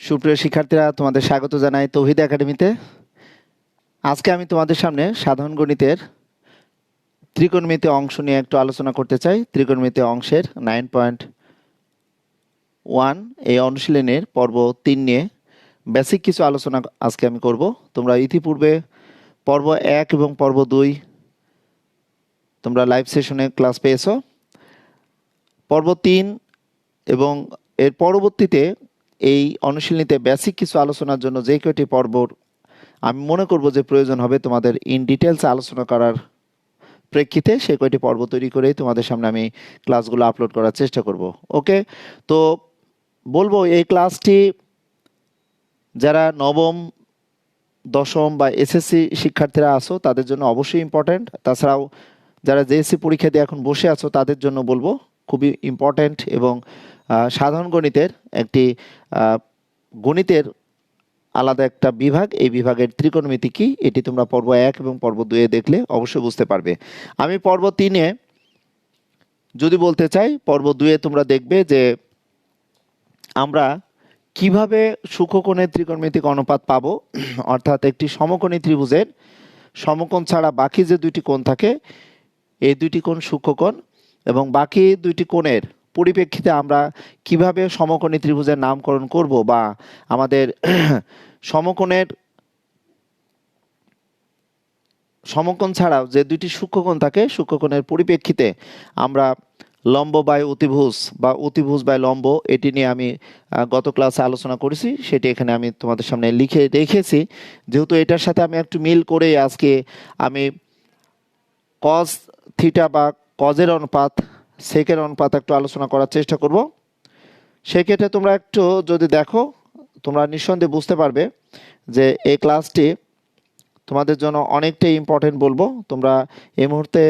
সুপ্রিয় শিক্ষার্থীরা, তোমাদের স্বাগত জানাই তৌহিদ একাডেমিতে। আজকে আমি তোমাদের সামনে সাধারণ গণিতের ত্রিকোণমিতি অংশ নিয়ে একটু আলোচনা করতে চাই। ত্রিকোণমিতি অংশের 9.1 এই অনুশীলনের পর্ব 3 নিয়ে বেসিক কিছু আলোচনা আজকে আমি করব। তোমরা ইতিপূর্বে পর্ব 1 এবং পর্ব 2 তোমরা লাইভ সেশনে ক্লাস পেয়েছো। পর্ব 3 এবং এর পরবর্তীতে এই অনুশীলনীতে বেসিক কিছু আলোচনার জন্য যে কয়টি পর্ব আমি মনে করব যে প্রয়োজন হবে তোমাদের ইন ডিটেলস আলোচনা করার প্রেক্ষিতে, সেই কয়টি পর্ব তৈরি করেই তোমাদের সামনে আমি ক্লাসগুলো আপলোড করার চেষ্টা করব। ওকে, তো বলবো এই ক্লাসটি যারা নবম, দশম বা এসএসসি শিক্ষার্থীরা আছো তাদের জন্য অবশ্যই ইম্পর্ট্যান্ট। তাছাড়াও যারা জেএসসি পরীক্ষা দিয়ে এখন বসে আছো তাদের জন্য বলবো খুবই ইম্পর্ট্যান্ট এবং সাধারণ গণিতের একটি গণিতের আলাদা একটা বিভাগ। এই বিভাগের ত্রিকোণমিতি কি এটি তোমরা পর্ব 1 এবং পর্ব 2 দেখলে অবশ্যই বুঝতে পারবে। আমি পর্ব 3 যদি বলতে চাই, পর্ব 2 তোমরা দেখবে যে আমরা কিভাবে সূক্ষ্মকোণের ত্রিকোণমিতিক অনুপাত পাবো, অর্থাৎ একটি সমকোণী ত্রিভুজের সমকোণ ছাড়া বাকি যে দুইটি কোণ থাকে এই দুইটি কোণ সূক্ষ্মকোণ, এবং বাকি দুইটি কোণের পরিপ্রেক্ষিতে আমরা কিভাবে সমকোণী ত্রিভুজের নামকরণ করব, বা আমাদের সমকোণের সমকোণ ছাড়াও যে দুইটি সূক্ষ্মকোণ থাকে সূক্ষ্মকোণের পরিপ্রেক্ষিতে আমরা লম্ব বাই অতিভুজ বা অতিভুজ বাই লম্ব, এটি নিয়ে আমি গত ক্লাসে আলোচনা করেছি, সেটি এখানে আমি তোমাদের সামনে লিখে রেখেছি। যেহেতু এটার সাথে আমি একটু মিল করে আজকে আমি কজ থিটা বা কজের অনুপাত, সেকের অনুপাত একটু আলোচনা করার চেষ্টা করব। সেক্ষেত্রে তোমরা একটু যদি দেখো তোমরা নিঃসন্দেহে বুঝতে পারবে যে এই ক্লাসটি তোমাদের জন্য অনেকটাই ইম্পর্টেন্ট বলবো। তোমরা এই মুহূর্তে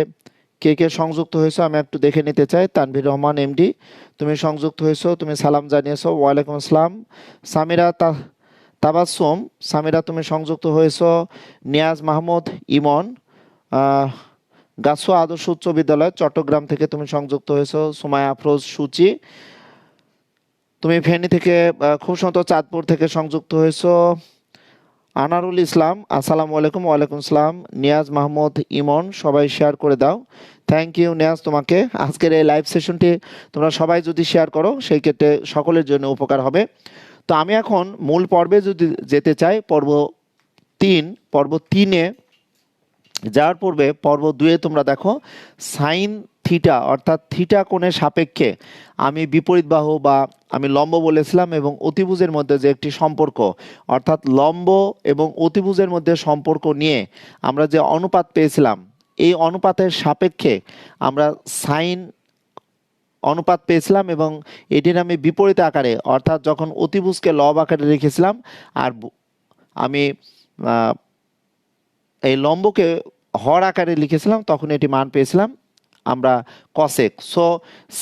কে কে সংযুক্ত হয়েছো আমি একটু দেখে নিতে চাই। তানভীর রহমান এমডি, তুমি সংযুক্ত হয়েছো, তুমি সালাম জানিয়েছো। ওয়ালাইকুম আসসালাম। সামিরা তাবাসসুম, সামিরা তুমি সংযুক্ত হয়েছো। নিয়াজ মাহমুদ ইমন, গাছুয়া আদর্শ উচ্চ বিদ্যালয় চট্টগ্রাম থেকে তুমি সংযুক্ত হয়েছো। সুমায়া আফরোজ সুচি, তুমি ফেনী থেকে, খুব সুন্দর চাঁদপুর থেকে সংযুক্ত হয়েছো। আনারুল ইসলাম, আসসালামু আলাইকুম। ওয়ালাইকুম আসসালাম। নিয়াজ মাহমুদ ইমন, সবাই শেয়ার করে দাও। থ্যাংক ইউ নিয়াজ তোমাকে। আজকের এই লাইভ সেশনটি তোমরা সবাই যদি শেয়ার করো সেই ক্ষেত্রে সকলের জন্য উপকার হবে। তো আমি এখন মূল পর্বে যদি যেতে চাই, পর্ব 3 যাওয়ার পূর্বে পর্ব 2 তোমরা দেখো সাইন থিটা অর্থাৎ থিটা কোণের সাপেক্ষে আমি বিপরীত বাহু বা আমি লম্ব বলেছিলাম এবং অতিভুজের মধ্যে যে একটি সম্পর্ক, অর্থাৎ লম্ব এবং অতিভুজের মধ্যে সম্পর্ক নিয়ে আমরা যে অনুপাত পেয়েছিলাম, এই অনুপাতের সাপেক্ষে আমরা সাইন অনুপাত পেয়েছিলাম এবং এটির আমি বিপরীত আকারে, অর্থাৎ যখন অতিভুজকে লব আকারে রেখেছিলাম আর আমি এই লম্বকে হর আকারে লিখেছিলাম, তখন এটি মান পেয়েছিলাম আমরা কসেক। সো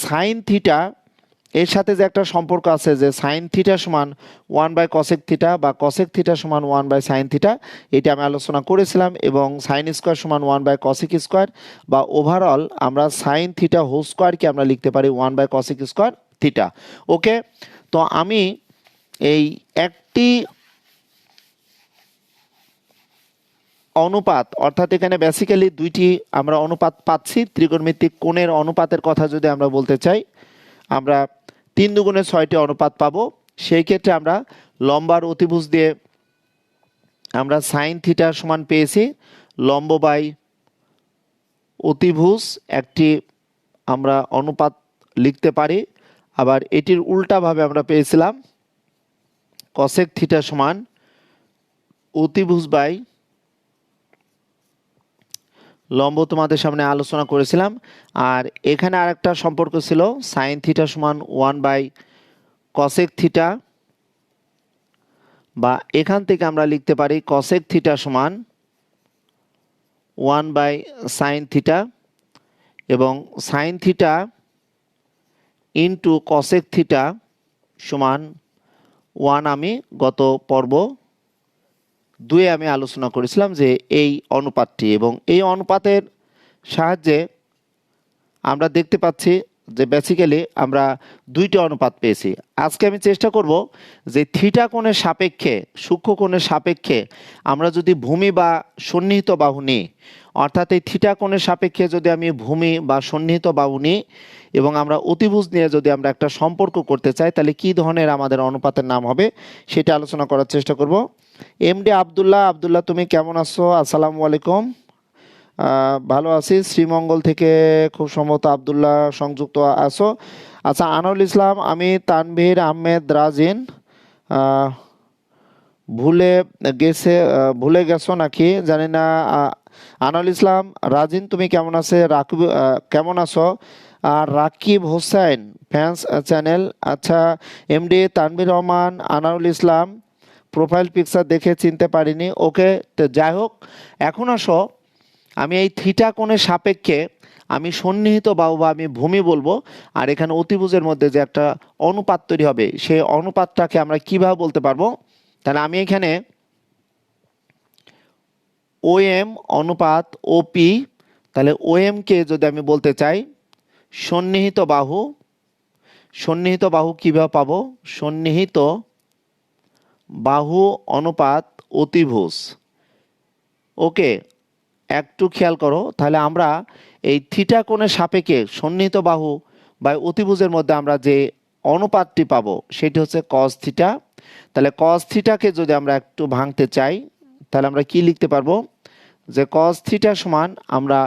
সাইন থিটা এর সাথে যে একটা সম্পর্ক আছে যে সাইন থিটা সমান 1/কসেক থিটা বা কসেক থিটা সমান 1/সাইন থিটা, এটি আমি আলোচনা করেছিলাম। এবং সাইন স্কোয়ার সমান 1/কসেক স্কোয়ার, বা ওভারঅল আমরা সাইন থিটা হোল স্কোয়ারকে আমরা লিখতে পারি 1/কসেক স্কোয়ার থিটা। ওকে, তো আমি এই একটি অনুপাত, অর্থাৎ এখানে বেসিক্যালি দুইটি আমরা অনুপাত পাচ্ছি। ত্রিকোণমিতিক কোণের অনুপাতের কথা যদি আমরা বলতে চাই, আমরা 3 দুগুণে 6টি অনুপাত পাবো। সেই ক্ষেত্রে আমরা লম্বার অতিভুজ দিয়ে আমরা সাইন থিটার সমান পেয়েছি লম্ব বাই অতিভুজ একটি আমরা অনুপাত লিখতে পারি। আবার এটির উল্টাভাবে আমরা পেয়েছিলাম কসেক থিটা সমান অতিভুজ বাই লম্ব, তোমাদের সামনে আলোচনা করেছিলাম। আর এখানে আরেকটা সম্পর্ক ছিল সাইন থিটা সমান 1/কসেক থিটা, বা এখান থেকে আমরা লিখতে পারি কসেক থিটা সমান 1/সাইন থিটা, এবং sine theta into cosec theta সমান 1 আমি গত পর্ব 2 আমি আলোচনা করেছিলাম যে এই অনুপাতটি, এবং এই অনুপাতের সাহায্যে আমরা দেখতে পাচ্ছি যে বেসিক্যালি আমরা দুইটি অনুপাত পেয়েছি। আজকে আমি চেষ্টা করব যে থিটা কোণের সাপেক্ষে, সূক্ষ্ম কোণের সাপেক্ষে আমরা যদি ভূমি বা সন্নিহিত বাহু নিই, অর্থাৎ এই থিটা কোণের সাপেক্ষে যদি আমি ভূমি বা সন্নিহিত বাহু নিই এবং আমরা অতিভুজ নিয়ে যদি আমরা একটা সম্পর্ক করতে চাই, তাহলে কী ধরনের আমাদের অনুপাতের নাম হবে সেটা আলোচনা করার চেষ্টা করব। এমডি আবদুল্লাহ, আবদুল্লাহ তুমি কেমন আছো? আসসালামু আলাইকুম। ভালো আছি, শ্রীমঙ্গল থেকে খুব সম্ভবত আবদুল্লাহ সংযুক্ত আছো। আচ্ছা, আনোয়ারুল ইসলাম, আমি তানভীর আহমেদ রাজিন। আহ, ভুলে গেছো নাকি জানি না। আনোয়ারুল ইসলাম রাজিন তুমি কেমন আছে? রাকিব কেমন আছো? আর রাকিব হোসেন ফ্যান্স চ্যানেল। আচ্ছা, MD Tanvir Rahman, Anwarul Islam profile picture দেখে চিনতে পারিনি। ওকে, তো যাই হোক, এখন আসো, আমি এই থিটা কোণের সাপেক্ষে আমি সন্নিহিত বাহু বা আমি ভূমি বলবো, আর এখানে অতিভুজের মধ্যে যে একটা অনুপাত তৈরি হবে সেই অনুপাতটাকে আমরা কিভাবে বলতে পারবো। তাহলে আমি এখানে ওএম অনুপাত ওপি, তাহলে ওএম কে যদি আমি বলতে চাই সন্নিহিত বাহু, সন্নিহিত বাহু কিভাবে পাবো? সন্নিহিত বাহু অনুপাত অতিভুজ। ওকে, একটু খেয়াল করো, তাহলে আমরা এই থিটা কোণের সাপেক্ষে সন্নিহিত বাহু বা অতিভুজের মধ্যে আমরা যে অনুপাতটি পাবো সেটি হচ্ছে কস থিটা। তাহলে কস থিটাকে যদি আমরা একটু ভাঙতে চাই, তাহলে আমরা কি লিখতে পারবো? যে কস থিটা সমান আমরা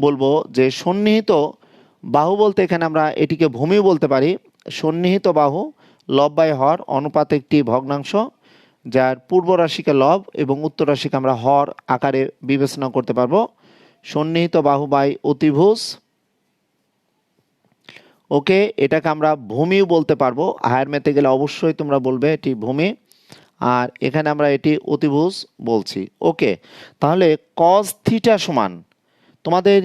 বলবো যে সন্নিহিত বাহু বলতে এখানে আমরা এটিকে ভূমি বলতে পারি। সন্নিহিত বাহু লব বাই হর অনুপাত একটি ভগ্নাংশ, যার পূর্ব রাশিকে লব এবং উত্তর রাশিকে আমরা হর আকারে বিবেচনা করতে পারবো। সন্নিহিত বাহু বাই অতিভুজ। ওকে, এটাকে আমরা ভূমিও বলতে পারবো। হায়ার ম্যাথে গেলে অবশ্যই তোমরা বলবে এটি ভূমি, আর এখানে আমরা এটি অতিভুজ বলছি। ওকে, তাহলে কস থিটা সমান তোমাদের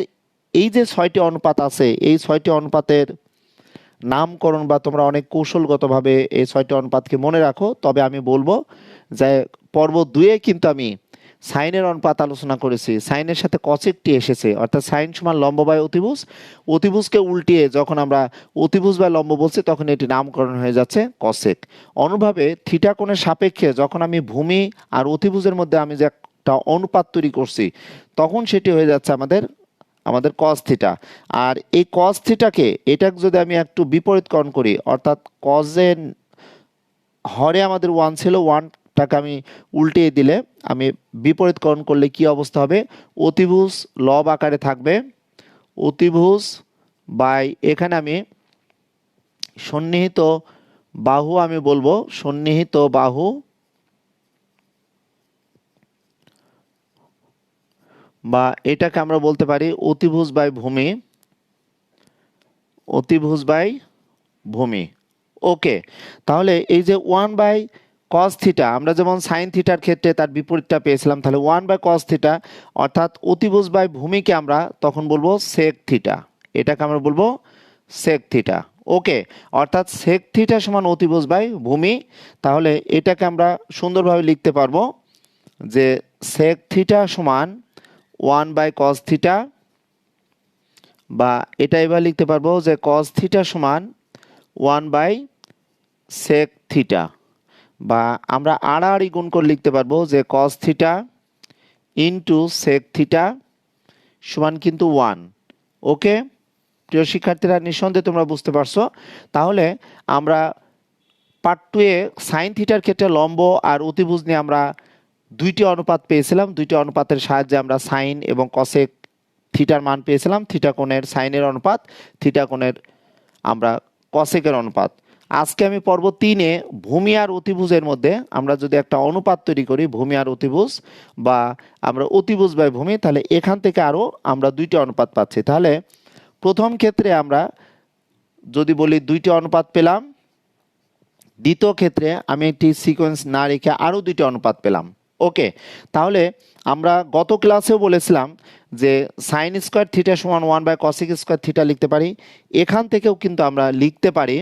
এই যে 6টি অনুপাত আছে, এই 6টি অনুপাতের নামকরণ বা তোমরা অনেক কৌশলগতভাবে এই 6টি অনুপাতকে মনে রাখো। তবে আমি বলবো যে পর্ব 2-এ কিন্তু আমি সাইনের অনুপাত আলোচনা করেছি, সাইনের সাথে কসেকটি এসেছে, অর্থাৎ সাইন সমান লম্ব বাই অতিভুজ। অতিভুজকে উল্টিয়ে যখন আমরা অতিভুজ বাই লম্ব বলছি তখন এটি নামকরণ হয়ে যাচ্ছে কসেক। অনুভাবে থিটা কোণের সাপেক্ষে যখন আমি ভূমি আর অতিভুজের মধ্যে আমি যে একটা অনুপাত তৈরি করছি তখন সেটি হয়ে যাচ্ছে আমাদের কস থিটা। আর এই কস থিটাকে এটাকে যদি আমি একটু বিপরীতকরণ করি, অর্থাৎ কজের হরে আমাদের 1 ছিল, 1টাকে আমি উল্টিয়ে দিলে আমি বিপরীতকরণ করলে কি অবস্থা হবে? অতিভুজ লব আকারে থাকবে, অতিভুজ বাই এখানে আমি সন্নিহিত বাহু আমি বলবো সন্নিহিত বাহু বা এটাকে আমরা বলতে পারি অতিভুজ বাই ভূমি, অতিভুজ বাই ভূমি। ওকে, তাহলে এই যে 1 বাই কস থিটা, আমরা যেমন সাইন থিটার ক্ষেত্রে তার বিপরীতটা পেয়েছিলাম, তাহলে 1 বাই কস থিটা অর্থাৎ অতিভুজ বাই ভূমিকে আমরা তখন বলবো সেক থিটা, এটাকে আমরা বলবো সেক থিটা। ওকে, অর্থাৎ সেক থিটা সমান অতিভুজ বাই ভূমি। তাহলে এটাকে আমরা সুন্দরভাবে লিখতে পারবো যে সেক থিটা সমান 1 বাই কস থিটা, বা এটা এবার লিখতে পারবো যে কস থিটা সমান 1 বাই সেক থিটা, বা আমরা আড়াআড়ি গুণ করে লিখতে পারবো যে cos theta into sec theta সমান কিন্তু 1। ওকে, প্রিয় শিক্ষার্থীরা, নিঃসন্দেহে তোমরা বুঝতে পারছো। তাহলে আমরা পার্ট 2-এ সাইন থিটার ক্ষেত্রে লম্ব আর অতিভুজ নিয়ে আমরা 2টি অনুপাত পেয়েছিলাম। 2টি অনুপাতের সাহায্যে আমরা সাইন এবং কসেক থিটার মান পেয়েছিলাম। থিটা কোণের সাইনের অনুপাত, থিটা কোণের আমরা কসেকের অনুপাত। আজকে আমি পর্ব 3-এ ভূমি আর অতিভুজের মধ্যে আমরা যদি একটা অনুপাত তৈরি করি, ভূমি আর অতিভুজ বা আমরা অতিভুজ বাই ভূমি, তাহলে এখান থেকে আরও আমরা 2টি অনুপাত পাচ্ছি। তাহলে প্রথম ক্ষেত্রে আমরা যদি বলি 2টি অনুপাত পেলাম, দ্বিতীয় ক্ষেত্রে আমি একটি সিকোয়েন্স না রেখে আরও 2টি অনুপাত পেলাম। ওকে, তাহলে আমরা গত ক্লাসেও বলেছিলাম যে সাইন স্কোয়ার থিটা সমান 1 বাই কসেক স্কোয়ার থিটা লিখতে পারি। এখান থেকেও কিন্তু আমরা লিখতে পারি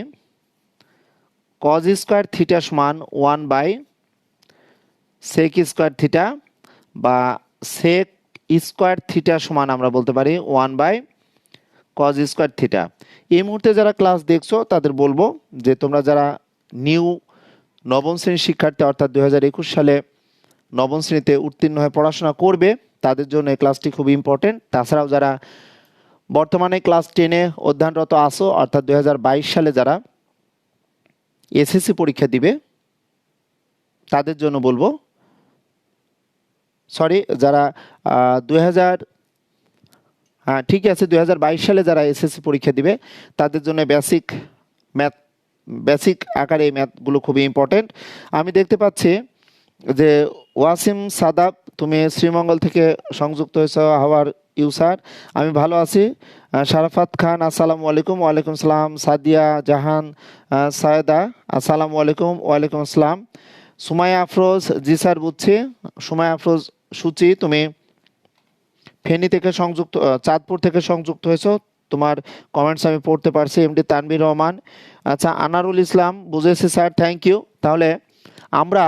কজ স্কোয়ার থিটা সমান 1 বাই সেক স্কোয়ার থিটা, বা সেক স্কোয়ার থিটা সমান আমরা বলতে পারি 1 বাই কজ স্কোয়ার থিটা। এই মুহূর্তে যারা ক্লাস দেখছো তাদের বলবো যে তোমরা যারা নিউ নবম শ্রেণীর শিক্ষার্থী অর্থাৎ 2021 সালে নবম শ্রেণীতে উত্তীর্ণ হয়ে পড়াশোনা করবে তাদের জন্য এই ক্লাসটি খুব ইম্পর্টেন্ট। তাছাড়াও যারা বর্তমানে ক্লাস 10-এ অধ্যয়নরত আসো অর্থাৎ 2022 সালে যারা এসএসসি পরীক্ষা দিবে তাদের জন্য বলবো, সরি যারা 2000 হ্যাঁ ঠিক আছে 2022 সালে যারা এসএসসি পরীক্ষা দিবে তাদের জন্য বেসিক আকারে এই ম্যাথগুলো খুবই ইম্পর্টেন্ট। আমি দেখতে পাচ্ছি যে ওয়াসিম সাদাব তুমি শ্রীমঙ্গল থেকে সংযুক্ত হয়েছ। How are you sir? আমি ভালো আছি। শারাফাত খান আসসালামু আলাইকুম। ওয়ালাইকুম সালাম। সাদিয়া জাহান সায়েদা আসসালামু আলাইকুম। ওয়ালাইকুম আসসালাম। সুমাইয়া আফরোজ জি স্যার বুঝছি। সুমাইয়া আফরোজ সুচি তুমি ফেনী থেকে সংযুক্ত, চাঁদপুর থেকে সংযুক্ত হয়েছ, তোমার কমেন্টস আমি পড়তে পারছি। এমডি তানভীর রহমান, আচ্ছা আনারুল ইসলাম বুঝেছি স্যার, থ্যাংক ইউ। তাহলে আমরা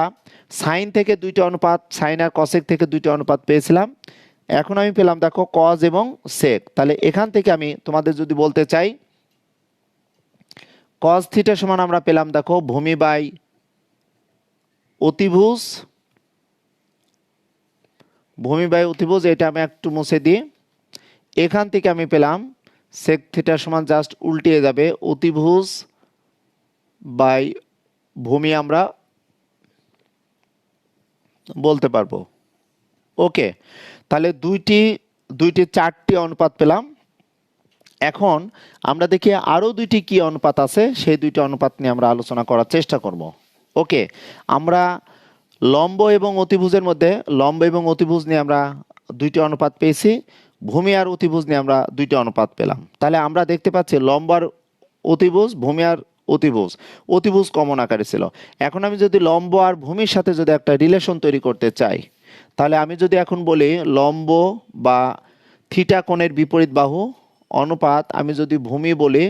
সাইন থেকে দুইটা অনুপাত, সাইন আর কসেক থেকে দুইটা অনুপাত পেয়েছিলাম। এখন আমি পেলাম দেখো কজ এবং সেক। তাহলে এখান থেকে আমি তোমাদের যদি বলতে চাই কজ থিটা সমান আমরা পেলাম দেখো ভূমি বাই অতিভুজ, ভূমি বাই অতিভুজ, এটা আমি একটু মুছে দিই। এখান থেকে আমি পেলাম সেক থিটা সমান জাস্ট উল্টিয়ে যাবে অতিভুজ বাই ভূমি আমরা বলতে পারবো। ওকে, তাহলে দুইটি চারটি অনুপাত পেলাম। এখন আমরা দেখি আরও দুইটি কি অনুপাত আছে, সেই দুইটি অনুপাত নিয়ে আমরা আলোচনা করার চেষ্টা করব। ওকে, আমরা লম্ব এবং অতিভুজের মধ্যে লম্ব এবং অতিভুজ নিয়ে আমরা দুইটি অনুপাত পেয়েছি, ভূমি আর অতিভুজ নিয়ে আমরা দুইটি অনুপাত পেলাম। তাহলে আমরা দেখতে পাচ্ছি লম্ব আর অতিভুজ, ভূমি আর অতিভুজ, অতিভুজ কমন আকারে ছিল। এখন আমি যদি লম্ব আর ভূমির সাথে যদি একটা রিলেশন তৈরি করতে চাই, তাহলে আমি যদি এখন বলি লম্ব বা থিটা কোণের বিপরীত বাহু অনুপাত আমি যদি ভূমি বলি,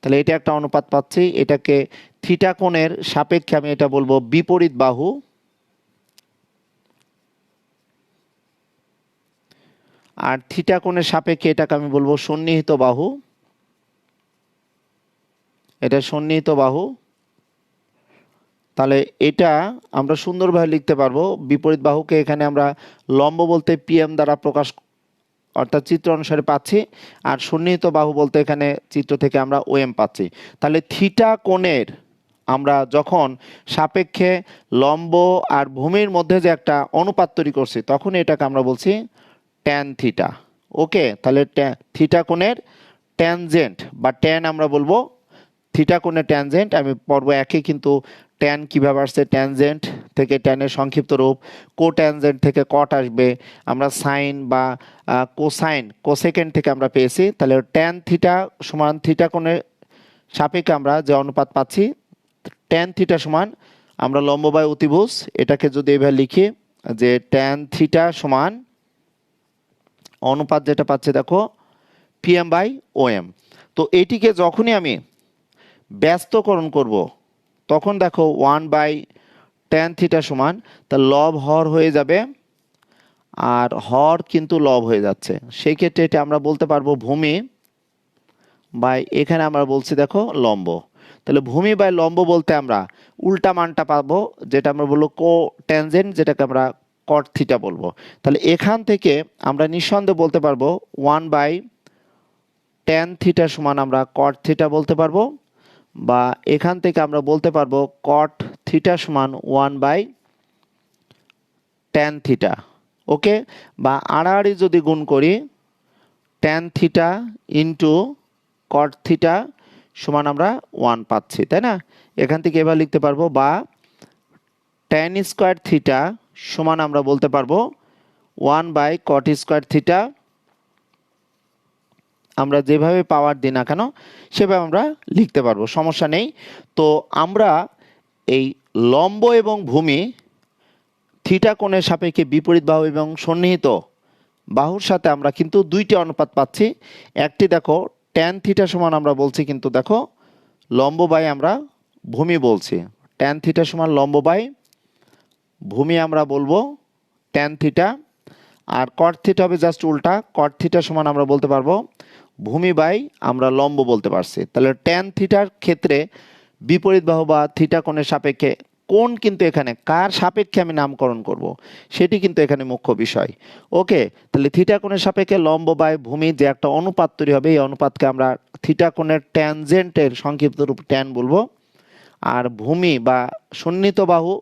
তাহলে এটা একটা অনুপাত পাচ্ছি। এটাকে থিটা কোণের সাপেক্ষে আমি এটা বলবো বিপরীত বাহু, আর থিটা কোণের সাপেক্ষে এটাকে আমি বলবো সন্নিহিত বাহু। এটা সন্নিহিত বাহু। তাহলে এটা আমরা সুন্দরভাবে লিখতে পারবো। বিপরীত বাহুকে এখানে আমরা লম্ব বলতে পিএম দ্বারা প্রকাশ অর্থাৎ চিত্র অনুসারে পাচ্ছি, আর সন্নিহিত বাহু বলতে এখানে চিত্র থেকে আমরা ওএম পাচ্ছি। তাহলে থিটা কোণের আমরা যখন সাপেক্ষে লম্ব আর ভূমির মধ্যে যে একটা অনুপাত তৈরি করছি তখন এটাকে আমরা বলছি ট্যান থিটা। ওকে, তাহলে থিটা কোণের ট্যানজেন্ট বা ট্যান আমরা বলবো থিটা কোণের ট্যানজেন্ট। আমি পর্ব একে কিন্তু ট্যান কীভাবে আসছে, ট্যানজেন্ট থেকে ট্যানের সংক্ষিপ্ত রূপ, কো ট্যানজেন্ট থেকে কট আসবে, আমরা সাইন বা কোসাইন কোসেকেন্ড থেকে আমরা পেয়েছি। তাহলে ট্যান থিটা সমান থিটা কোণের সাপেক্ষে আমরা যে অনুপাত পাচ্ছি ট্যান থিটা সমান আমরা লম্ব বাই অতিভুজ, এটাকে যদি এভাবে লিখি যে ট্যান থিটা সমান অনুপাত যেটা পাচ্ছে দেখো পিএম বাই ওএম। তো এইটিকে যখনই আমি ব্যস্তকরণ করব তখন দেখো 1/tan থিটা সমান, তা লব হর হয়ে যাবে, আর হর কিন্তু লব হয়ে যাচ্ছে। সেই ক্ষেত্রে এটা আমরা বলতে পারবো ভূমি বাই এখানে আমরা বলছি দেখো লম্ব। তাহলে ভূমি বাই লম্ব বলতে আমরা উল্টা মানটা পাবো, যেটা আমরা বলবো কো ট্যানজেন্ট, যেটাকে আমরা কট থিটা বলবো। তাহলে এখান থেকে আমরা নিঃসন্দেহে বলতে পারবো 1/tan থিটা সমান আমরা কট থিটা বলতে পারবো, বা এখান থেকে আমরা বলতে পারবো কট থিটা সমান 1/tan থিটা। ওকে, বা আড়াআড়ি যদি গুণ করি tan theta into cot theta সমান আমরা 1 পাচ্ছি, তাই না? এখান থেকে এবার লিখতে পারবো বা ট্যান স্কোয়ার থিটা সমান আমরা বলতে পারবো 1/কট স্কোয়ার থিটা। আমরা যেভাবে পাওয়ার দিই না কেন সেভাবে আমরা লিখতে পারবো, সমস্যা নেই। তো আমরা এই লম্ব এবং ভূমি থিটা কোণের সাপেক্ষে বিপরীত বাহু এবং সন্নিহিত বাহুর সাথে আমরা কিন্তু দুইটি অনুপাত পাচ্ছি। একটি দেখো ট্যান থিটা সমান আমরা বলছি কিন্তু দেখো লম্ব বাই আমরা ভূমি বলছি। ট্যান থিটা সমান লম্ব বাই ভূমি আমরা বলবো ট্যান থিটা, আর কট থিটা হবে জাস্ট উল্টা। কট থিটা সমান আমরা বলতে পারবো ভূমি বাই আমরা লম্ব বলতে পারছি। তাহলে ট্যান থিটার ক্ষেত্রে বিপরীত বাহু বা থিটা কোণের সাপেক্ষে কোণ কিন্তু এখানে কার সাপেক্ষে আমি নামকরণ করব সেটি কিন্তু এখানে মুখ্য বিষয়। ওকে, তাহলে থিটা কোণের সাপেক্ষে লম্ব বাই ভূমি যে একটা অনুপাত তৈরি হবে, এই অনুপাতকে আমরা থিটা কোণের ট্যানজেন্টের সংক্ষিপ্ত রূপ ট্যান বলবো। আর ভূমি বা সন্নিহিত বাহু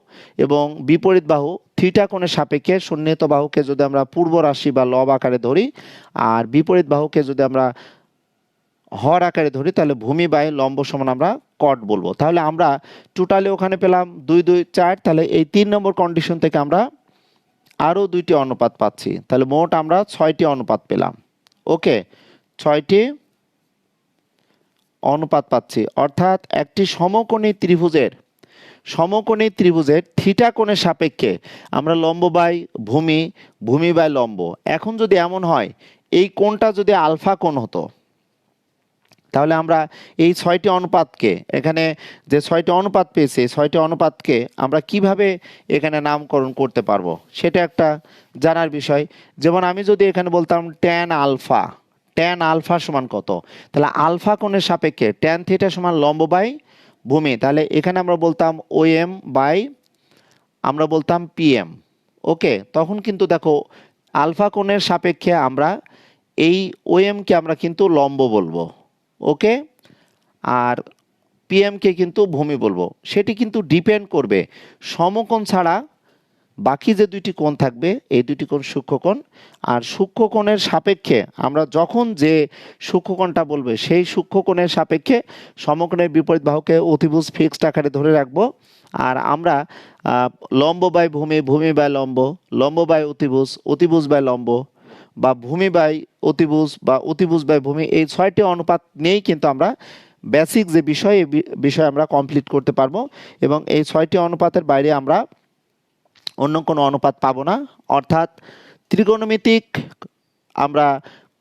এবং বিপরীত বাহু থিটা কোণের সাপেক্ষে সন্নিহিত বাহুকে যদি আমরা পূর্ব রাশি বা লব আকারে ধরি, আর বিপরীত বাহুকে যদি আমরা হর আকারে ধরি, তাহলে ভূমি বাই লম্ব সমান আমরা কট বলবো। তাহলে আমরা টোটালি ওখানে পেলাম 2 2 4, তাহলে এই 3 নম্বর কন্ডিশন থেকে আমরা আরও 2টি অনুপাত পাচ্ছি, তাহলে মোট আমরা 6টি অনুপাত পেলাম। ওকে, 6টি অনুপাত পাচ্ছি, অর্থাৎ একটি সমকোণী ত্রিভুজের থিটা কোণের সাপেক্ষে আমরা লম্ব বাই ভূমি, ভূমি বাই লম্ব। এখন যদি এমন হয় এই কোণটা যদি আলফা কোণ হতো, তাহলে আমরা এই 6টি অনুপাতকে এখানে যে 6টি অনুপাত পেয়েছি, 6টি অনুপাতকে আমরা কিভাবে এখানে নামকরণ করতে পারবো সেটা একটা জানার বিষয়। যেমন আমি যদি এখানে বলতাম ট্যান আলফা সমান কত, তাহলে আলফা কোণের সাপেক্ষে ট্যান থিটা সমান লম্ব বাই ভূমি, তাহলে এখানে আমরা বলতাম ওএম বাই আমরা বলতাম পিএম। ওকে, তখন কিন্তু দেখো আলফা কোণের সাপেক্ষে আমরা এই ওএমকে আমরা কিন্তু লম্ব বলবো। ওকে, আর পিএমকে কিন্তু ভূমি বলবো। সেটি কিন্তু ডিপেন্ড করবে সমকোণ ছাড়া বাকি যে 2টি কোণ থাকবে, এই 2টি কোণ সূক্ষ্মকোণ, আর সূক্ষ্মকোণের সাপেক্ষে আমরা যখন যে সূক্ষ্মকোণটা বলবে সেই সূক্ষ্মকোণের সাপেক্ষে সমকোণের বিপরীত বাহুকে অতিভুজ ফিক্সড আকারে ধরে রাখবো। আর আমরা লম্ব বাই ভূমি, ভূমি বাই লম্ব, লম্ব বাই অতিভুজ, অতিভুজ বাই লম্ব, বা ভূমি বাই অতিভুজ বা অতিভুজ বাই ভূমি, এই 6টি অনুপাত নিয়েই কিন্তু আমরা বেসিক যে বিষয় আমরা কমপ্লিট করতে পারবো। এবং এই 6টি অনুপাতের বাইরে আমরা অন্য কোনো অনুপাত পাবো না। অর্থাৎ ত্রিকোণমিতিক আমরা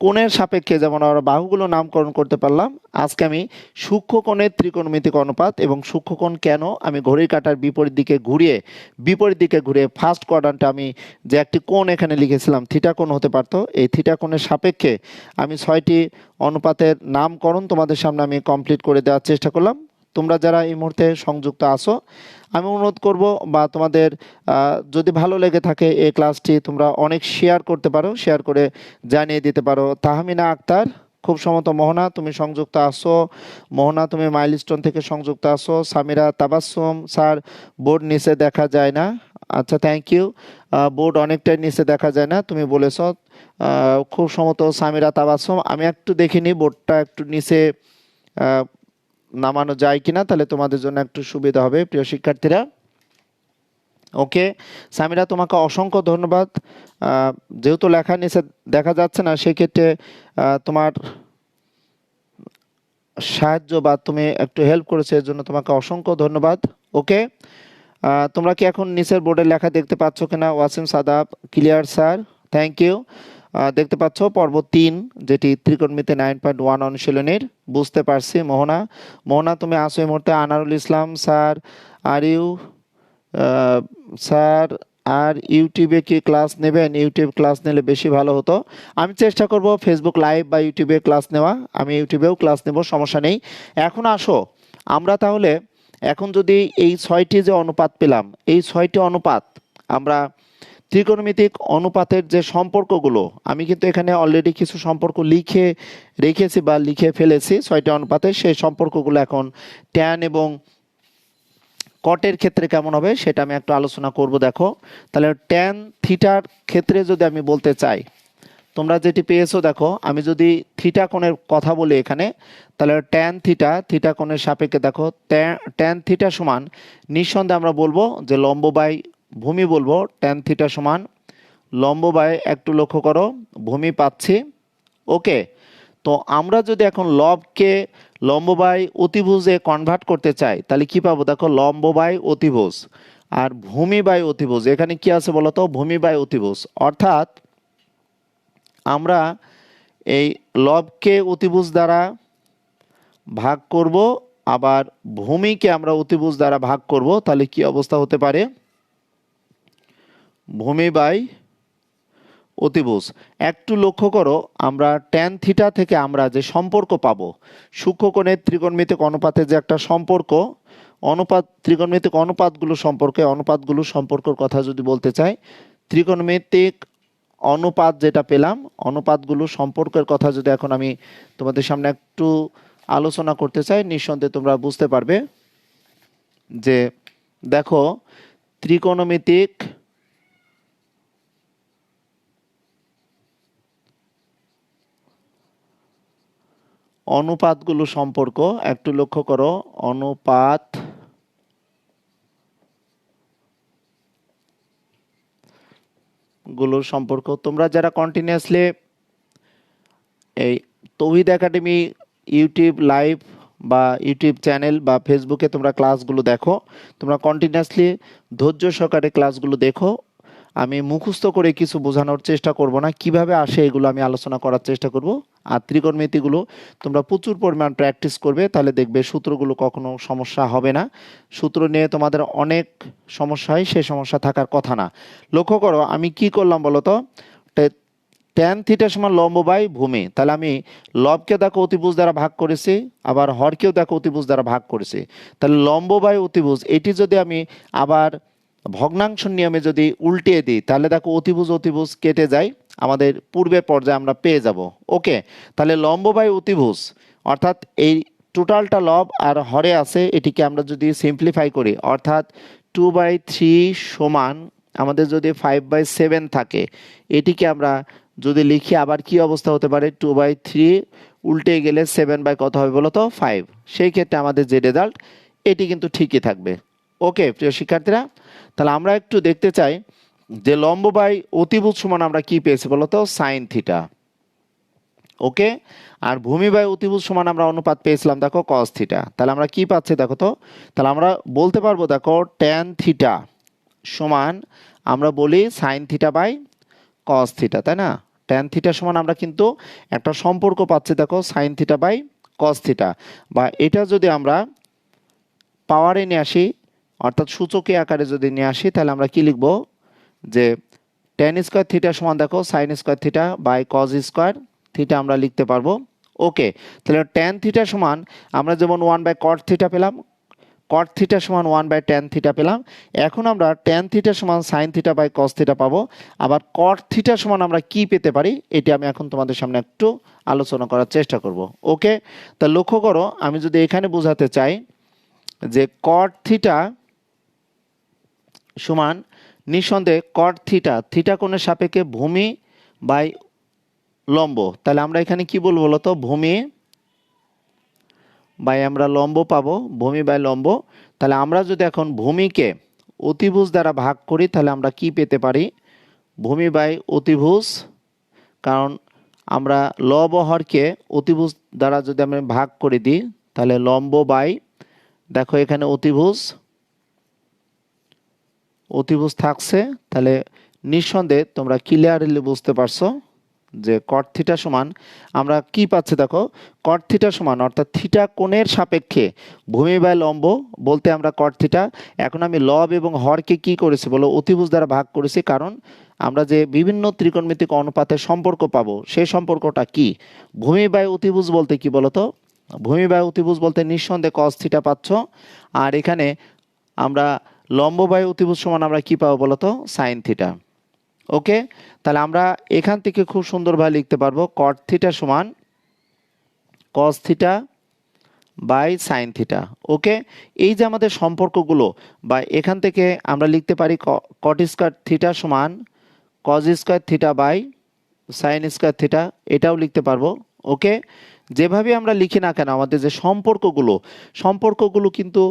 কোণের সাপেক্ষে যেমন আমরা বাহুগুলো নামকরণ করতে পারলাম, আজকে আমি সূক্ষ্মকোণের ত্রিকোণমিতিক অনুপাত এবং সূক্ষ্মকোণ কেন আমি ঘড়ির কাঁটার বিপরীত দিকে ঘুরিয়ে ফার্স্ট কোয়াড্রান্টে আমি যে একটি কোণ এখানে লিখেছিলাম থিটা কোণ হতে পারতো, এই থিটা কোণের সাপেক্ষে আমি 6টি অনুপাতের নামকরণ তোমাদের সামনে আমি কমপ্লিট করে দেওয়ার চেষ্টা করলাম। তোমরা যারা এই মুহূর্তে সংযুক্ত আছো, আমি অনুরোধ করব বা তোমাদের যদি ভালো লেগে থাকে এই ক্লাসটি তোমরা অনেক শেয়ার করতে পারো, শেয়ার করে জানিয়ে দিতে পারো। তাহমিনা আক্তার, খুব সম্ভবত মোহনা তুমি সংযুক্ত আছো, মোহনা তুমি মাইলস্টোন থেকে সংযুক্ত আছো। সামিরা তাবাসসুম, স্যার বোর্ড নিচে দেখা যায় না। আচ্ছা, থ্যাংক ইউ। বোর্ড অনেকটাই নিচে দেখা যায় না তুমি বলেছ, খুব সম্ভবত সামিরা তাবাসসুম। আমি একটু দেখিনি বোর্ডটা একটু নিচে নামানো যায় কিনা, তাহলে তোমাদের জন্য একটু সুবিধা হবে প্রিয় শিক্ষার্থীরা। ওকে সামিরা, তোমাকে অসংখ্য ধন্যবাদ। যেহেতু লেখা নিচে দেখা যাচ্ছে না, সেক্ষেত্রে তোমার সাহায্য বা তুমি একটু হেল্প করেছো, এর জন্য তোমাকে অসংখ্য ধন্যবাদ। ওকে, তোমরা কি এখন নিচের বোর্ডে লেখা দেখতে পাচ্ছ কিনা? Wasim Shadab, clear sir, thank you. দেখতে পাচ্ছ পর্ব 3 যেটি ত্রিকোণমিতি 9.1 অনুশীলনীর, বুঝতে পারছি। মোহনা তুমি আসো এই মুহূর্তে। আনারুল ইসলাম, স্যার আর ইউটিউবে কি ক্লাস নেবেন? ইউটিউব ক্লাস নিলে বেশি ভালো হতো। আমি চেষ্টা করব ফেসবুক লাইভ বা ইউটিউবে ক্লাস নেওয়া, আমি ইউটিউবেও ক্লাস নেব, সমস্যা নেই। এখন আসো আমরা তাহলে এখন যদি এই 6টি যে অনুপাত পেলাম, এই 6টি অনুপাত আমরা ত্রিকোণমিতিক অনুপাতের যে সম্পর্কগুলো, আমি কিন্তু এখানে অলরেডি কিছু সম্পর্ক লিখে রেখেছি বা লিখে ফেলেছি 6টি অনুপাতের, সেই সম্পর্কগুলো এখন ট্যান এবং কটের ক্ষেত্রে কেমন হবে সেটা আমি একটু আলোচনা করব। দেখো তাহলে ট্যান থিটার ক্ষেত্রে যদি আমি বলতে চাই, তোমরা যেটি পেয়েছো দেখো, আমি যদি থিটা কোণের কথা বলি এখানে, তাহলে ট্যান থিটা কোণের সাপেক্ষে দেখো ট্যান থিটা সমান নিঃসন্দেহে আমরা বলবো যে লম্ব বাই ভূমি বলবো। ট্যান থিটা সমান লম্ব বাই, একটু লক্ষ্য করো, ভূমি পাচ্ছি। ওকে, তো আমরা যদি এখন লবকে লম্ব বাই অতিভুজে কনভার্ট করতে চাই, তাহলে কি পাবো? দেখো লম্ব বাই অতিভুজ আর ভূমি বাই অতিভুজ, এখানে কি আছে বলো তো? ভূমি বাই অতিভুজ। অর্থাৎ আমরা এই লবকে অতিভুজ দ্বারা ভাগ করব, আবার ভূমিকে আমরা অতিভুজ দ্বারা ভাগ করব, তাহলে কি অবস্থা হতে পারে? ভূমি বাই অতিভুজ। একটু লক্ষ্য করো, আমরা ট্যান থিটা থেকে আমরা যে সম্পর্ক পাবো, সূক্ষ্মকোণের ত্রিকোণমিতিক অনুপাতের যে একটা সম্পর্ক, অনুপাত ত্রিকোণমিতিক অনুপাতগুলো সম্পর্কের কথা যদি বলতে চাই, ত্রিকোণমিতিক অনুপাত যেটা পেলাম, অনুপাতগুলো সম্পর্কের কথা যদি এখন আমি তোমাদের সামনে একটু আলোচনা করতে চাই, নিঃসন্দেহে তোমরা বুঝতে পারবে যে দেখো ত্রিকোণমিতিক অনুপাতগুলো সম্পর্ক একটু লক্ষ্য করো, অনুপাত গুলোর সম্পর্ক। তোমরা যারা কন্টিনিউয়াসলি এই তৌহিদ একাডেমি ইউটিউব লাইভ বা ইউটিউব চ্যানেল বা ফেসবুকে তোমরা ক্লাসগুলো দেখো, তোমরা কন্টিনিউয়াসলি ধৈর্য সহকারে ক্লাসগুলো দেখো। আমি মুখস্থ করে কিছু বোঝানোর চেষ্টা করব না, কিভাবে আসে এগুলো আমি আলোচনা করার চেষ্টা করব। আর ত্রিকোণমিতিগুলো তোমরা প্রচুর পরিমাণ প্র্যাকটিস করবে, তাহলে দেখবে সূত্রগুলো কখনো সমস্যা হবে না। সূত্র নিয়ে তোমাদের অনেক সমস্যা হয়, সেই সমস্যা থাকার কথা না। লক্ষ্য করো আমি কি করলাম বলো তো, ট্যান থিটা সমান লম্ব বাই ভূমি, তাহলে আমি লবকে দেখো অতিভুজ দ্বারা ভাগ করেছি, আবার হরকেও দেখো অতিভুজ দ্বারা ভাগ করেছি। তাহলে লম্ব বাই অতিভুজ এটি যদি আমি আবার ভগ্নাংশ নিয়মে যদি উল্টিয়ে দিই, তাহলে দেখো অতিভুজ অতিভুজ কেটে যায়, আমাদের পূর্বের পর্যায়ে আমরা পেয়ে যাব। ওকে, তাহলে লম্ব বাই অতিভুজ অর্থাৎ এই টোটালটা লব আর হরে আছে, এটিকে আমরা যদি সিম্পলিফাই করি, অর্থাৎ 2/3 সমান আমাদের যদি 5/7 থাকে, এটিকে আমরা যদি লিখি আবার কি অবস্থা হতে পারে, 2/3 উল্টে গেলে 7 কত হবে বলো তো 5, সেই ক্ষেত্রে আমাদের যে রেজাল্ট এটি কিন্তু ঠিকই থাকবে। ওকে প্রিয় শিক্ষার্থীরা, তাহলে আমরা একটু দেখতে চাই যে লম্ব বাই অতিভুজ সমান আমরা কি পেয়েছি বলো তো, সাইন থিটা। ওকে, আর ভূমি বাই অতিভুজ সমান আমরা অনুপাত পেয়েছিলাম দেখো কস থিটা। তাহলে আমরা কি পাচ্ছি দেখো তো, তাহলে আমরা বলতে পারবো দেখো ট্যান থিটা সমান আমরা বলি sine theta by cos theta, তাই না? ট্যান থিটা সমান আমরা কিন্তু একটা সম্পর্ক পাচ্ছি দেখো sine theta by cos theta, বা এটা যদি আমরা পাওয়ারে নিয়ে আসি অর্থাৎ সূচকীয় আকারে যদি নিয়ে আসি, তাহলে আমরা কি লিখব যে ট্যান স্কোয়ার থিটা সমান দেখো sine square theta by cos square theta আমরা লিখতে পারবো। ওকে, তাহলে ট্যান থিটা সমান আমরা যেমন 1/cot থিটা পেলাম, cot থিটা সমান 1/tan থিটা পেলাম, এখন আমরা ট্যান থিটা সমান sine theta by cos theta পাবো। আবার cot থিটা সমান আমরা কি পেতে পারি, এটি আমি এখন তোমাদের সামনে একটু আলোচনা করার চেষ্টা করব। ওকে, তা লক্ষ্য করো আমি যদি এখানে বোঝাতে চাই যে cot থিটা সমান নিঃসন্দেহে cot থিটা, থিটা কোণের সাপেক্ষে ভূমি বাই লম্ব, তাহলে আমরা এখানে কি বলবো বলতো, ভূমি বাই আমরা লম্ব পাবো, ভূমি বাই লম্ব। তাহলে আমরা যদি এখন ভূমিকে অতিভুজ দ্বারা ভাগ করি, তাহলে আমরা কি পেতে পারি, ভূমি বাই অতিভুজ, কারণ আমরা লব ও হরকে অতিভুজ দ্বারা যদি আমরা ভাগ করে দিই, তাহলে লম্ব বাই দেখো এখানে অতিভুজ, অতিভুজ থাকছে, তাহলে নিঃসন্দেহে তোমরা ক্লিয়ারলি বুঝতে পারছো যে cot থিটা সমান আমরা কি পাচ্ছি দেখো, cot থিটা সমান অর্থাৎ থিটা কোণের সাপেক্ষে ভূমি বাই লম্ব বলতে আমরা cot থিটা, এখন আমি লব এবং হরকে কি করেছি বলো, অতিভুজ দ্বারা ভাগ করেছি, কারণ আমরা যে বিভিন্ন ত্রিকোণমিতিক অনুপাতের সম্পর্ক পাবো সেই সম্পর্কটা কি, ভূমি বাই অতিভুজ বলতে কি বলতো, ভূমি বাই অতিভুজ বলতে নিঃসন্দেহে cos থিটা পাচ্ছ, আর এখানে আমরা লম্ব বাই অতিভুজ সমান আমরা কি পাবো বলতো, সাইন থিটা। ওকে, তাহলে আমরা এখান থেকে খুব সুন্দরভাবে লিখতে পারবো cot থিটা সমান cos theta by sine theta. Okay, এই যে আমাদের সম্পর্কগুলো, বা এখান থেকে আমরা লিখতে পারি cot স্কয়ার থিটা সমান cos square theta by sine square theta, এটাও লিখতে পারবো। ওকে, যেভাবে আমরা লিখি না কেন আমাদের যে সম্পর্কগুলো কিন্তু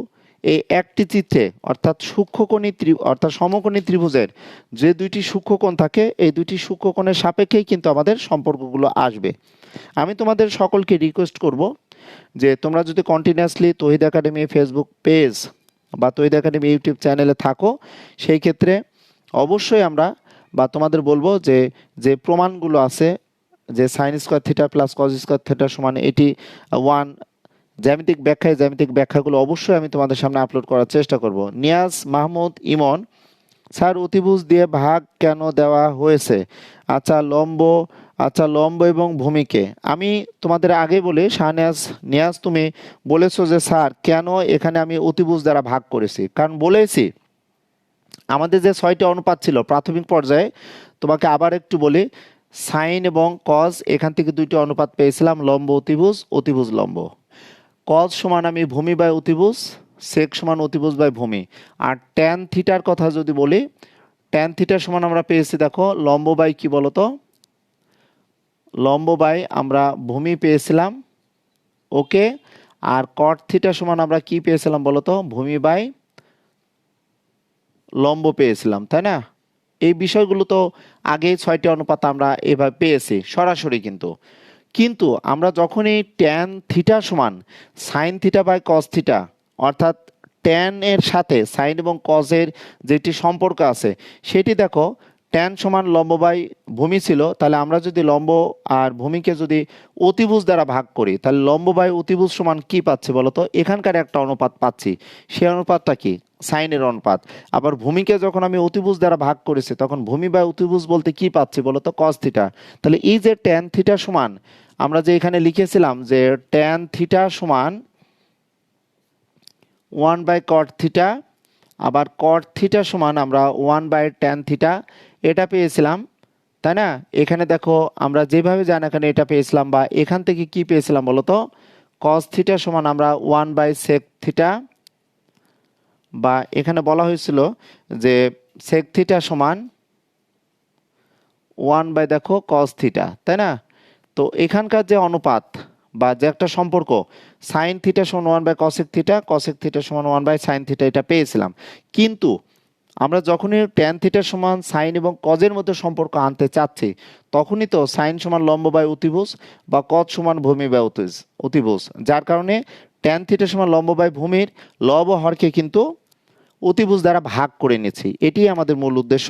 এই একটি চিত্রে অর্থাৎ সূক্ষ্মকোণী অর্থাৎ সমকোণী ত্রিভুজের যে দুইটি সূক্ষ্মকোণ থাকে, এই দুইটি সূক্ষ্মকোণের সাপেক্ষেই কিন্তু আমাদের সম্পর্কগুলো আসবে। আমি তোমাদের সকলকে রিকোয়েস্ট করব যে তোমরা যদি কন্টিনিউয়াসলি তৌহিদ একাডেমি ফেসবুক পেজ বা তৌহিদ একাডেমি ইউটিউব চ্যানেলে থাকো, সেই ক্ষেত্রে অবশ্যই আমরা বা তোমাদের বলবো যে যে প্রমাণগুলো আছে যে sign square theta plus cos square theta সমান এটি 1 জ্যামিতিক ব্যাখ্যাগুলো অবশ্যই আমি তোমাদের সামনে আপলোড করার চেষ্টা করব। নিয়াজ মাহমুদ ইমন, স্যার অতিভুজ দিয়ে ভাগ কেন দেওয়া হয়েছে? আচ্ছা লম্ব এবং ভূমিকে আমি তোমাদের আগে বলি, শাহনিয়াজ নিয়াজ তুমি বলেছো যে স্যার কেন এখানে আমি অতিভুজ দ্বারা ভাগ করেছি, কারণ বলেছি আমাদের যে 6টি অনুপাত ছিল প্রাথমিক পর্যায়ে, তোমাকে আবার একটু বলি, সাইন এবং কজ এখান থেকে 2টি অনুপাত পেয়েছিলাম, লম্ব অতিভুজ, অতিভুজ লম্ব। কজ সমান আমি ভূমি বাই অতিভুজ, সেক সমান অতিভুজ বাই ভূমি। আর ট্যান থিটার কথা যদি বলি, ট্যান থিটার সমান আমরা পেয়েছি দেখো লম্ব বাই কি বলতো, লম্ব বাই আমরা ভূমি পেয়েছিলাম, ওকে। আর কট থিটা সমান আমরা কি পেয়েছিলাম বলতো, ভূমি বাই লম্ব পেয়েছিলাম, তাই না? এই বিষয়গুলো তো আগে 6টি অনুপাত আমরা এভাবে পেয়েছি সরাসরি, কিন্তু কিন্তু আমরা যখনই ট্যান থিটা সমান sine theta by cos theta, অর্থাৎ ট্যান এর সাথে সাইন এবং কজের যেটি সম্পর্ক আছে সেটি দেখো, ট্যান সমান লম্ব বাই ভূমি ছিল, তাহলে আমরা যদি লম্ব আর ভূমিকে যদি অতিভুজ দ্বারা ভাগ করি তাহলে লম্ব বাই অতিভুজ সমান কি পাচ্ছি বলতো, এখানকার একটা অনুপাত পাচ্ছি, সেই অনুপাতটা কি, সাইনের অনুপাত। আবার ভূমিকে যখন আমি অতিভুজ দ্বারা ভাগ করেছি তখন ভূমি বাই অতিভুজ বলতে কি পাচ্ছি বলতো, কস থিটা। তাহলে এই যে ট্যান থিটা সমান আমরা যে এখানে লিখেছিলাম যে ট্যান থিটা সমান 1/cot থিটা, আবার cot থিটা সমান আমরা 1/tan থিটা, এটা পেয়েছিলাম, তাই না? এখানে দেখো আমরা যেভাবে জানি এখানে এটা পেয়েছিলাম, বা এখান থেকে কি পেয়েছিলাম বলতো, cos থিটা সমান আমরা 1/sec থিটা, বা এখানে বলা হয়েছিল যে sec থিটা সমান 1 দেখো cos থিটা, তাই না? তো এখানকার যে অনুপাত বা যে একটা সম্পর্ক, সাইন থিটা সমান 1/cosec থিটা, cosec থিটা সমান 1/sin থিটা, এটা পেয়েছিলাম। কিন্তু আমরা যখনই ট্যান থিটা সমান সাইন এবং কজের মধ্যে সম্পর্ক আনতে চাচ্ছি তখনই তো সাইন সমান লম্ব বাই অতিভুজ বা কজ সমান ভূমি বাই অতিভুজ, যার কারণে ট্যান থিটা সমান লম্ব বাই ভূমির লব হরকে কিন্তু অতিভুজ দ্বারা ভাগ করে নিয়েছি, এটি আমাদের মূল উদ্দেশ্য,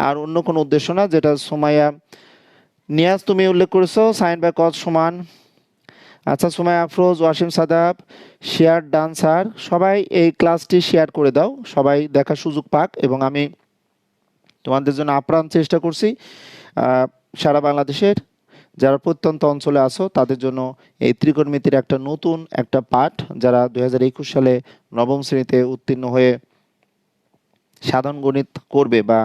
আর অন্য কোনো উদ্দেশ্য না, যেটা সুমাইয়া নিয়াজ তুমি উল্লেখ করেছো সাইন বাই কজ সমান। আচ্ছা Sumaiya Afroz, Wasim Shadab, share done sir, সবাই এই ক্লাসটি শেয়ার করে দাও, সবাই দেখার সুযোগ পাক, এবং আমি তোমাদের জন্য আপ্রাণ চেষ্টা করছি সারা বাংলাদেশের যারা প্রত্যন্ত অঞ্চলে আসো তাদের জন্য এই ত্রিকোণমিতির একটা নতুন একটা পাঠ, যারা 2021 সালে নবম শ্রেণীতে উত্তীর্ণ হয়ে সাধারণ গণিত করবে, বা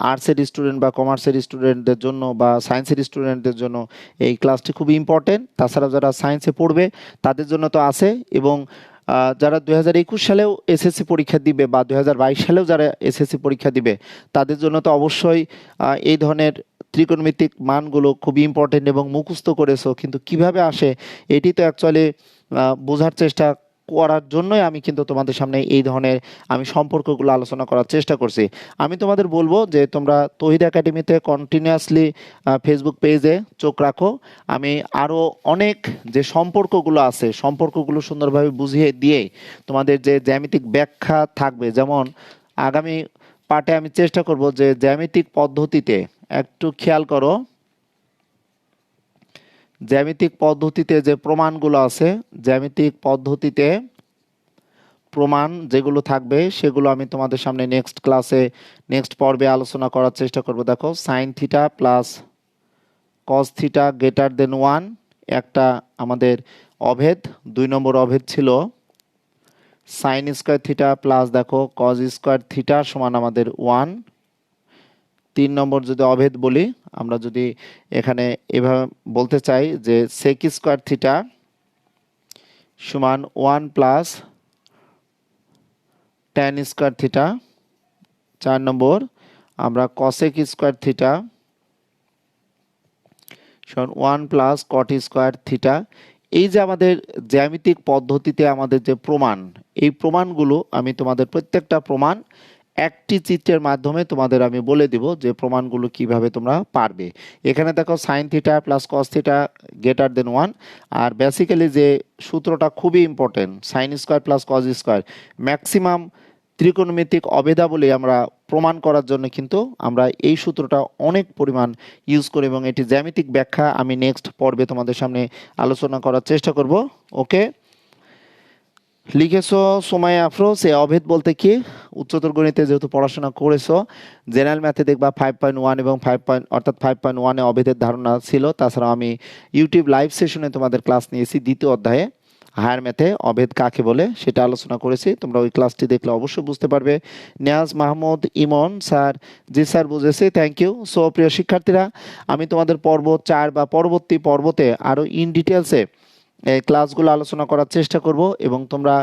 আর্টসের স্টুডেন্ট বা কমার্সের স্টুডেন্টদের জন্য বা সায়েন্সের স্টুডেন্টদের জন্য এই ক্লাসটি খুবই ইম্পর্টেন্ট। তাছাড়া যারা সায়েন্সে পড়বে তাদের জন্য তো আছে, এবং যারা 2021 সালেও এসএসসি পরীক্ষা দিবে বা 2022 সালেও যারা এসএসসি পরীক্ষা দিবে তাদের জন্য তো অবশ্যই এই ধরনের ত্রিকোণমিতিক মানগুলো খুবই ইম্পর্টেন্ট, এবং মুখস্থ করেছো, কিন্তু কিভাবে আসে এটি তো অ্যাকচুয়ালি বোঝার চেষ্টা করার জন্যই আমি কিন্তু তোমাদের সামনে এই ধরনের আমি সম্পর্কগুলো আলোচনা করার চেষ্টা করছি। আমি তোমাদের বলবো যে তোমরা তৌহিদ একাডেমিতে কন্টিনিউয়াসলি ফেসবুক পেজে চোখ রাখো, আমি আরও অনেক যে সম্পর্কগুলো আছে সম্পর্কগুলো সুন্দরভাবে বুঝিয়ে দিয়ে তোমাদের যে জ্যামিতিক ব্যাখ্যা থাকবে, যেমন আগামী পাঠে আমি চেষ্টা করব যে জ্যামিতিক পদ্ধতিতে, একটু খেয়াল করো, জ্যামিতিক পদ্ধতিতে যে প্রমাণগুলো আছে, জ্যামিতিক পদ্ধতিতে প্রমাণ যেগুলো থাকবে সেগুলো আমি তোমাদের সামনে নেক্সট ক্লাসে নেক্সট পর্বে আলোচনা করার চেষ্টা করব। দেখো sine theta plus cos theta greater than 1 একটা আমাদের অভেদ, 2 নম্বর অভেদ ছিল সাইন স্কোয়ার থিটা প্লাস দেখো কজ স্কোয়ার থিটা সমান আমাদের 1। 3 নম্বর যদি অভেদ বলি, আমরা যদি এখানে এভাবে বলতে চাই যে সেক স্কোয়ার থিটা সমান 1 প্লাস ট্যান স্কোয়ার থিটা। 4 নম্বর আমরা কসেক স্কোয়ার থিটা সমান 1 প্লাস কট স্কোয়ার থিটা। এই যে আমাদের জ্যামিতিক পদ্ধতিতে আমাদের যে প্রমাণ, এই প্রমাণগুলো আমি তোমাদের প্রত্যেকটা প্রমাণ একটি চিত্রের মাধ্যমে তোমাদের আমি বলে দিব যে প্রমাণগুলো কিভাবে তোমরা পারবে। এখানে দেখো sine theta plus cos theta greater than 1, আর বেসিক্যালি যে সূত্রটা খুবই important, sine square plus cos square, maximum ত্রিকোণমিতিক অভেদাবলী আমরা প্রমাণ করার জন্য কিন্তু আমরা এই সূত্রটা অনেক পরিমাণ ইউজ করি, এবং এটি জ্যামিতিক ব্যাখ্যা আমি নেক্সট পর্বে তোমাদের সামনে আলোচনা করার চেষ্টা করব। ওকে, লিখেছো সোমাইয়া আফরোজ, এ অভেদ বলতে কি? উচ্চতর গণিতে যেহেতু পড়াশোনা করেছো, জেনারেল ম্যাথে দেখবা 5.1 এবং 5 অর্থাৎ 5.1-এ অভেদের ধারণা ছিল। তাছাড়াও আমি ইউটিউব লাইভ সেশনে তোমাদের ক্লাস নিয়েছি, দ্বিতীয় অধ্যায়ে হায়ার ম্যাথে অভেদ কাকে বলে সেটা আলোচনা করেছি। তোমরা ওই ক্লাসটি দেখলে অবশ্যই বুঝতে পারবে। নিয়াজ মাহমুদ ইমন স্যার, জি স্যার বুঝেছি, থ্যাংক ইউ। সো প্রিয় শিক্ষার্থীরা, আমি তোমাদের পর্ব 4 বা পরবর্তী পর্বতে আরও ইন ডিটেলসে এই ক্লাসগুলো আলোচনা করার চেষ্টা করব, এবং তোমরা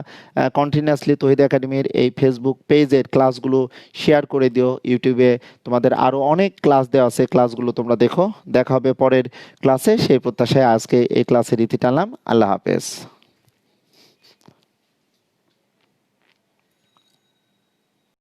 কন্টিনিউয়াসলি তহিদ একাডেমির এই ফেসবুক পেজের ক্লাসগুলো শেয়ার করে দিও। ইউটিউবে তোমাদের আরও অনেক ক্লাস দেওয়া আছে, ক্লাসগুলো তোমরা দেখো। দেখা হবে পরের ক্লাসে, সেই প্রত্যাশায় আজকে এই ক্লাসের ইতি টানলাম। আল্লাহ হাফেজ।